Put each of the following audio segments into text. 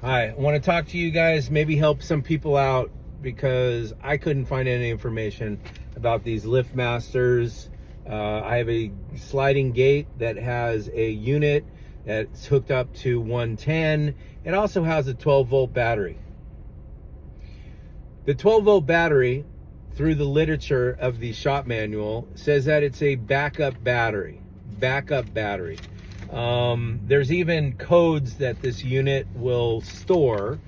Hi, I want to talk to you guys, maybe help some people out because I couldn't find any information about these lift masters. I have a sliding gate that has a unit that's hooked up to 110. It also has a 12-volt battery. The 12-volt battery, through the literature of the shop manual, says that it's a backup battery. There's even codes that this unit will store,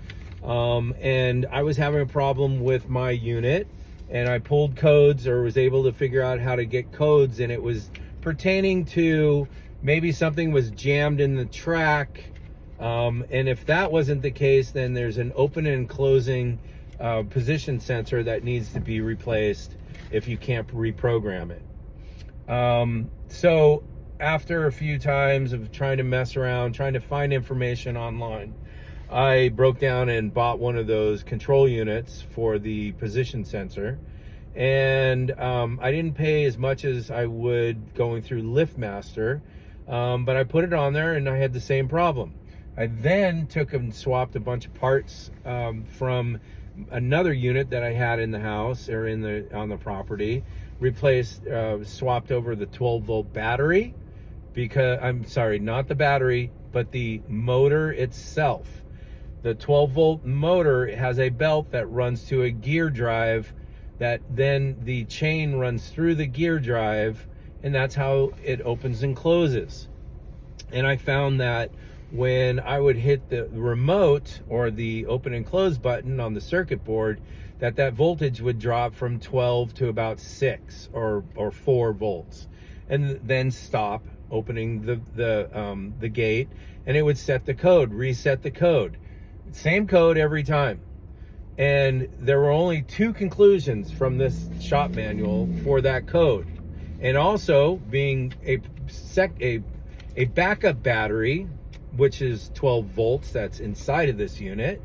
and I was having a problem with my unit, and I pulled codes, or was able to figure out how to get codes, and it was pertaining to maybe something was jammed in the track, and if that wasn't the case, then there's an open and closing position sensor that needs to be replaced if you can't reprogram it. So after a few times of trying to mess around, trying to find information online, I broke down and bought one of those control units for the position sensor. And I didn't pay as much as I would going through LiftMaster, but I put it on there and I had the same problem. I then took and swapped a bunch of parts from another unit that I had in the house, or on the property, swapped over the 12-volt battery, because I'm sorry, not the battery, but the motor itself. The 12-volt motor has a belt that runs to a gear drive, that then the chain runs through the gear drive, and that's how it opens and closes. And I found that when I would hit the remote or the open and close button on the circuit board, that voltage would drop from 12 to about 6 or 4 volts, and then stop opening the gate, and it would set the code, reset the code, same code every time. And there were only 2 conclusions from this shop manual for that code. And also, being a backup battery, which is 12 volts that's inside of this unit,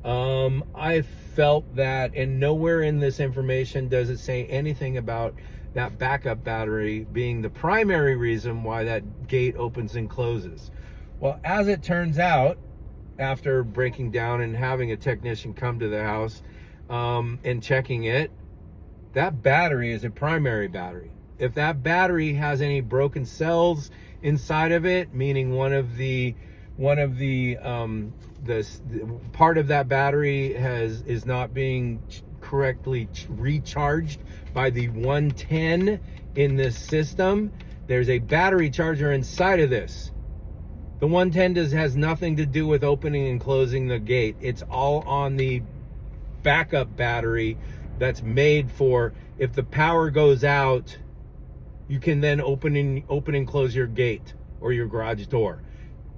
I felt that, and nowhere in this information does it say anything about that backup battery being the primary reason why that gate opens and closes. Well, as it turns out, after breaking down and having a technician come to the house and checking it, that battery is a primary battery. If that battery has any broken cells inside of it, meaning one of the part of that battery is not being correctly recharged by the 110 in this system, there's a battery charger inside of this. The 110 has nothing to do with opening and closing the gate. It's all on the backup battery that's made for, if the power goes out, you can then open and close your gate or your garage door.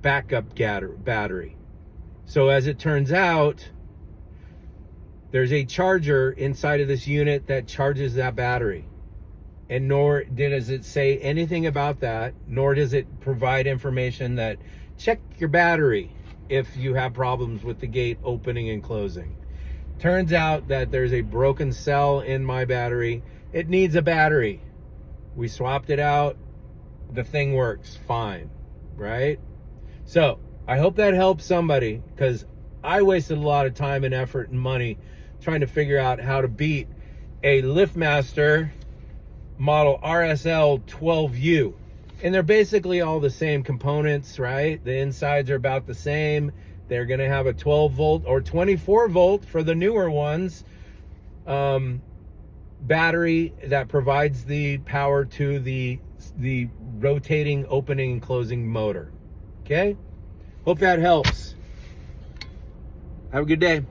Backup battery. So as it turns out, there's a charger inside of this unit that charges that battery. And nor does it say anything about that, nor does it provide information that check your battery if you have problems with the gate opening and closing. Turns out that there's a broken cell in my battery. It needs a battery. We swapped it out. The thing works fine, right? So I hope that helps somebody, because I wasted a lot of time and effort and money trying to figure out how to beat a LiftMaster model RSL 12U. And they're basically all the same components, right? The insides are about the same. They're going to have a 12 volt or 24 volt for the newer ones battery that provides the power to the rotating opening and closing motor. Okay? Hope that helps. Have a good day.